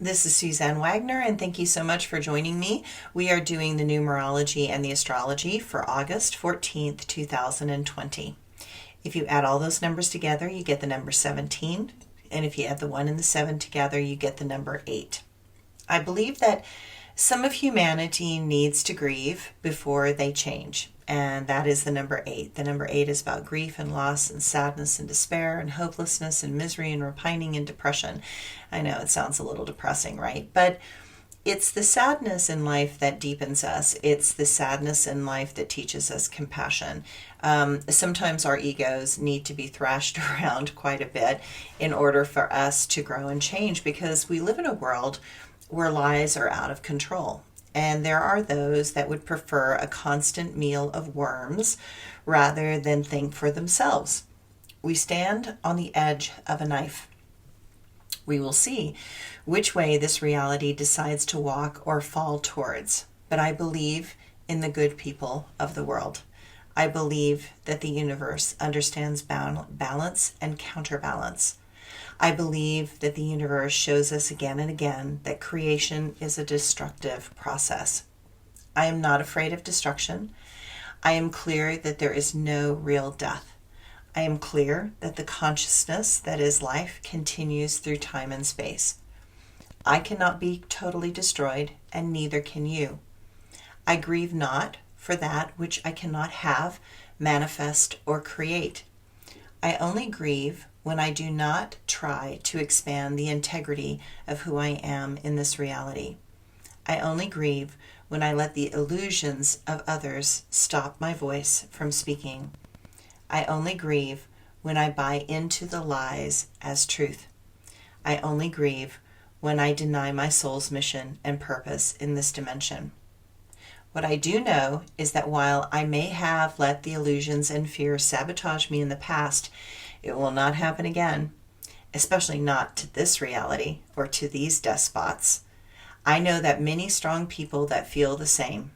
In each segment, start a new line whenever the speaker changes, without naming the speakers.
This is Suzanne Wagner, and thank you so much for joining me. We are doing the Numerology and the Astrology for August 14th, 2020. If you add all those numbers together, you get the number 17, and if you add the 1 and the 7 together, you get the number 8. I believe that some of humanity needs to grieve before they change, and that is the number 8. The number 8 is about grief and loss and sadness and despair and hopelessness and misery and repining and depression. I know it sounds a little depressing, right? But it's the sadness in life that deepens us. It's the sadness in life that teaches us compassion. Sometimes our egos need to be thrashed around quite a bit in order for us to grow and change, because we live in a world where lies are out of control. And there are those that would prefer a constant meal of worms rather than think for themselves. We stand on the edge of a knife. We will see which way this reality decides to walk or fall towards. But I believe in the good people of the world. I believe that the universe understands balance and counterbalance. I believe that the universe shows us again and again that creation is a destructive process. I am not afraid of destruction. I am clear that there is no real death. I am clear that the consciousness that is life continues through time and space. I cannot be totally destroyed, and neither can you. I grieve not for that which I cannot have, manifest, or create. I only grieve when I do not try to expand the integrity of who I am in this reality. I only grieve when I let the illusions of others stop my voice from speaking. I only grieve when I buy into the lies as truth. I only grieve when I deny my soul's mission and purpose in this dimension. What I do know is that while I may have let the illusions and fears sabotage me in the past, it will not happen again, especially not to this reality or to these despots. I know that many strong people that feel the same.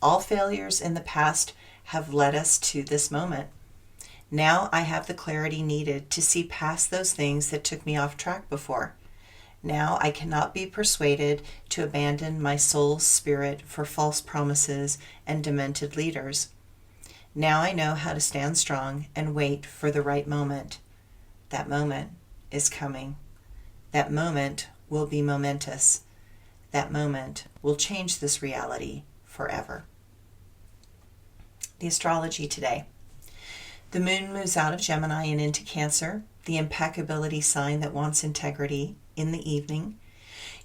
All failures in the past have led us to this moment. Now I have the clarity needed to see past those things that took me off track before. Now I cannot be persuaded to abandon my soul's spirit for false promises and demented leaders. Now I know how to stand strong and wait for the right moment. That moment is coming. That moment will be momentous. That moment will change this reality forever. The astrology today. The moon moves out of Gemini and into Cancer, the impeccability sign that wants integrity, in the evening.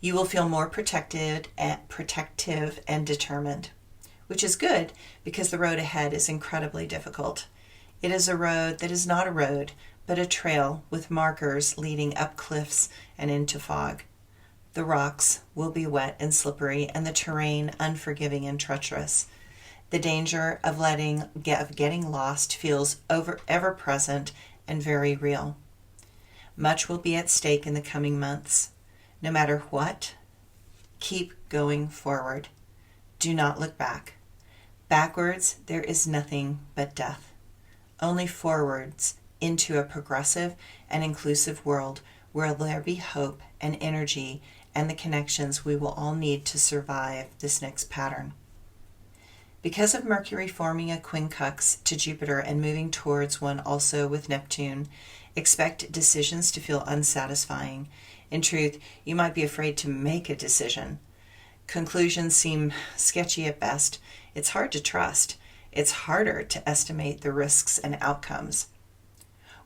You will feel more protective and determined, which is good because the road ahead is incredibly difficult. It is a road that is not a road, but a trail with markers leading up cliffs and into fog. The rocks will be wet and slippery, and the terrain unforgiving and treacherous. The danger of getting lost feels ever present and very real. Much will be at stake in the coming months. No matter what, keep going forward. Do not look back. Backwards, there is nothing but death. Only forwards into a progressive and inclusive world where there be hope and energy and the connections we will all need to survive this next pattern. Because of Mercury forming a quincunx to Jupiter and moving towards one also with Neptune, expect decisions to feel unsatisfying. In truth, you might be afraid to make a decision. Conclusions seem sketchy at best. It's hard to trust. It's harder to estimate the risks and outcomes.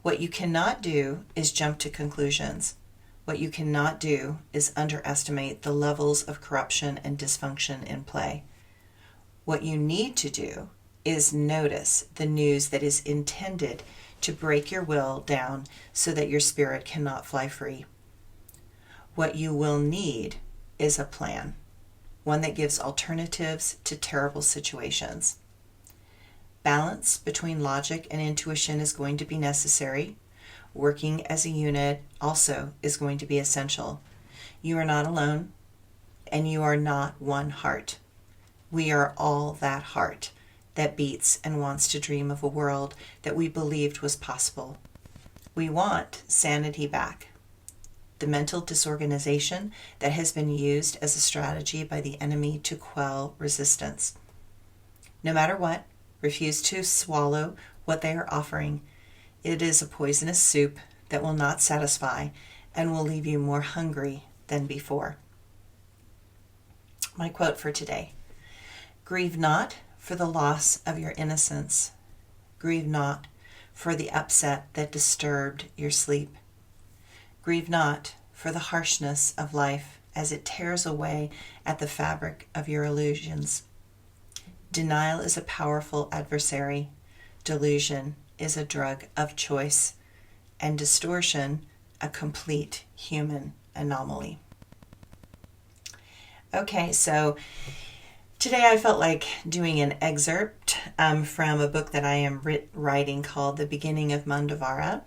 What you cannot do is jump to conclusions. What you cannot do is underestimate the levels of corruption and dysfunction in play. What you need to do is notice the news that is intended to break your will down so that your spirit cannot fly free. What you will need is a plan, one that gives alternatives to terrible situations. Balance between logic and intuition is going to be necessary. Working as a unit also is going to be essential. You are not alone, and you are not one heart. We are all that heart that beats and wants to dream of a world that we believed was possible. We want sanity back. The the mental disorganization that has been used as a strategy by the enemy to quell resistance. No matter what, refuse to swallow what they are offering. It is a poisonous soup that will not satisfy and will leave you more hungry than before. My quote for today: grieve not for the loss of your innocence. Grieve not for the upset that disturbed your sleep. Grieve not for the harshness of life as it tears away at the fabric of your illusions. Denial is a powerful adversary. Delusion is a drug of choice. And distortion, a complete human anomaly. Okay, so today I felt like doing an excerpt from a book that I am writing called The Beginning of Mandavara.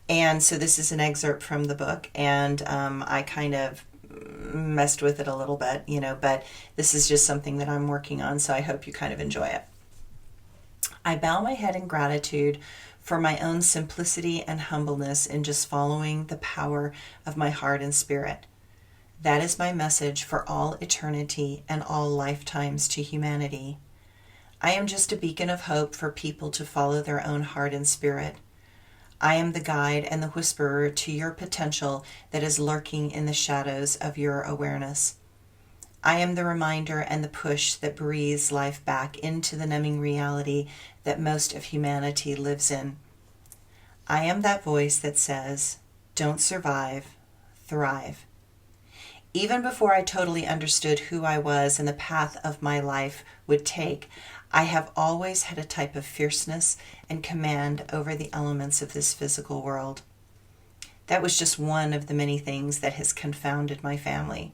And so this is an excerpt from the book, and I kind of messed with it a little bit, but this is just something that I'm working on, so I hope you kind of enjoy it. I bow my head in gratitude for my own simplicity and humbleness in just following the power of my heart and spirit. That is my message for all eternity and all lifetimes to humanity. I am just a beacon of hope for people to follow their own heart and spirit. I am the guide and the whisperer to your potential that is lurking in the shadows of your awareness. I am the reminder and the push that breathes life back into the numbing reality that most of humanity lives in. I am that voice that says, don't survive, thrive. Even before I totally understood who I was and the path of my life would take, I have always had a type of fierceness and command over the elements of this physical world. That was just one of the many things that has confounded my family.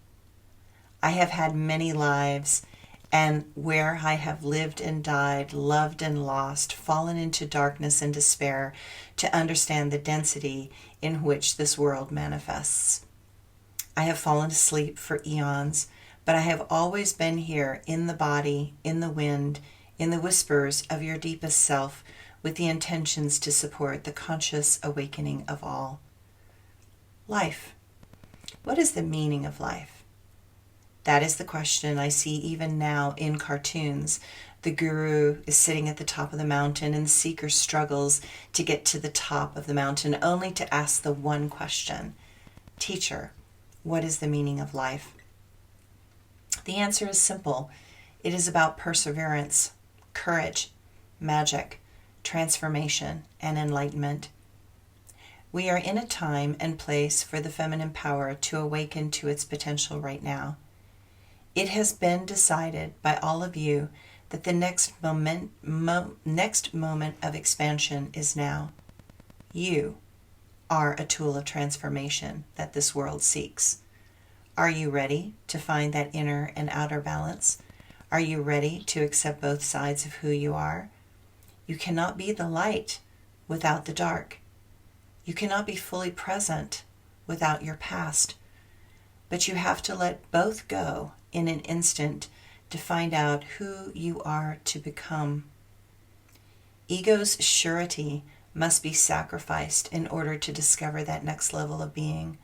I have had many lives, and where I have lived and died, loved and lost, fallen into darkness and despair to understand the density in which this world manifests. I have fallen asleep for eons, but I have always been here in the body, in the wind, in the whispers of your deepest self, with the intentions to support the conscious awakening of all. Life. What is the meaning of life? That is the question I see even now in cartoons. The guru is sitting at the top of the mountain and the seeker struggles to get to the top of the mountain only to ask the one question: Teacher, what is the meaning of life? The answer is simple. It is about perseverance, courage, magic, transformation, and enlightenment. We are in a time and place for the feminine power to awaken to its potential right now. It has been decided by all of you that the next moment of expansion is now. You are a tool of transformation that this world seeks. Are you ready to find that inner and outer balance? Are you ready to accept both sides of who you are? You cannot be the light without the dark. You cannot be fully present without your past. But you have to let both go in an instant to find out who you are to become. Ego's surety must be sacrificed in order to discover that next level of being.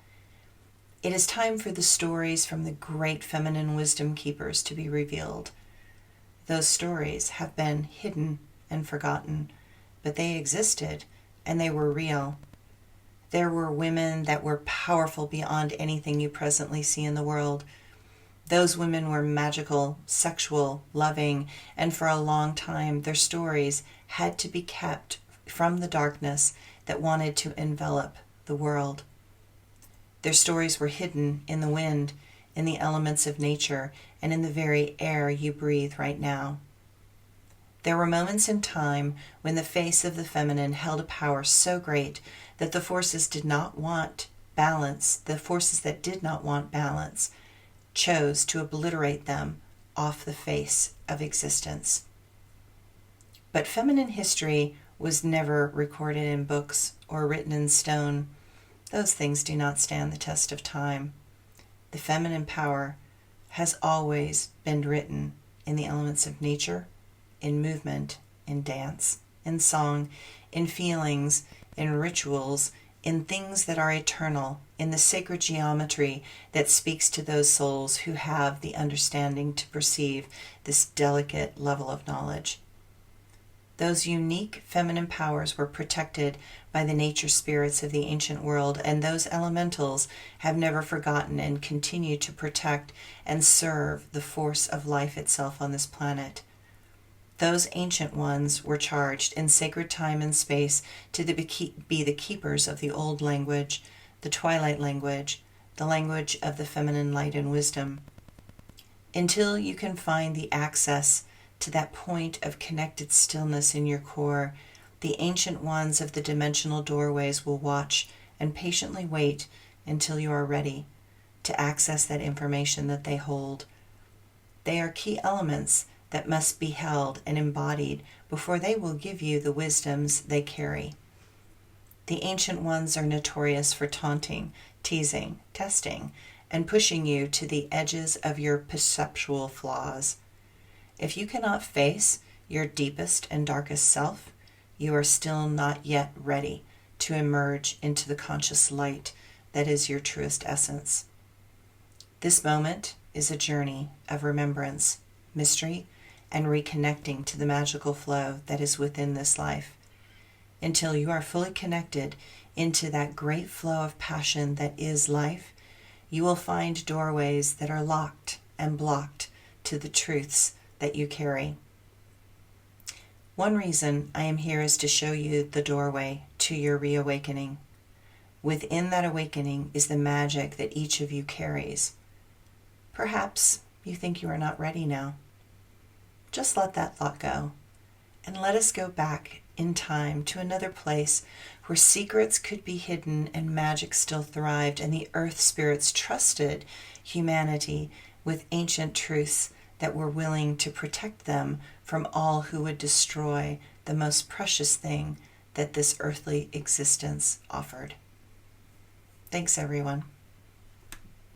It is time for the stories from the great feminine wisdom keepers to be revealed. Those stories have been hidden and forgotten, but they existed and they were real. There were women that were powerful beyond anything you presently see in the world. Those women were magical, sexual, loving, and for a long time their stories had to be kept from the darkness that wanted to envelop the world. Their stories were hidden in the wind, in the elements of nature, and in the very air you breathe right now. There were moments in time when the face of the feminine held a power so great that the forces that did not want balance, chose to obliterate them off the face of existence. But feminine history was never recorded in books or written in stone. Those things do not stand the test of time. The feminine power has always been written in the elements of nature, in movement, in dance, in song, in feelings, in rituals, in things that are eternal in the sacred geometry that speaks to those souls who have the understanding to perceive this delicate level of knowledge. Those unique feminine powers were protected by the nature spirits of the ancient world, and those elementals have never forgotten and continue to protect and serve the force of life itself on this planet. Those ancient ones were charged in sacred time and space to be the keepers of the old language, the twilight language, the language of the feminine light and wisdom. Until you can find the access to that point of connected stillness in your core, the ancient ones of the dimensional doorways will watch and patiently wait until you are ready to access that information that they hold. They are key elements that must be held and embodied before they will give you the wisdoms they carry. The ancient ones are notorious for taunting, teasing, testing, and pushing you to the edges of your perceptual flaws. If you cannot face your deepest and darkest self, you are still not yet ready to emerge into the conscious light that is your truest essence. This moment is a journey of remembrance, mystery, and reconnecting to the magical flow that is within this life. Until you are fully connected into that great flow of passion that is life, you will find doorways that are locked and blocked to the truths that you carry. One reason I am here is to show you the doorway to your reawakening. Within that awakening is the magic that each of you carries. Perhaps you think you are not ready now. Just let that thought go, and let us go back in time to another place where secrets could be hidden and magic still thrived, and the earth spirits trusted humanity with ancient truths that were willing to protect them from all who would destroy the most precious thing that this earthly existence offered. Thanks, everyone.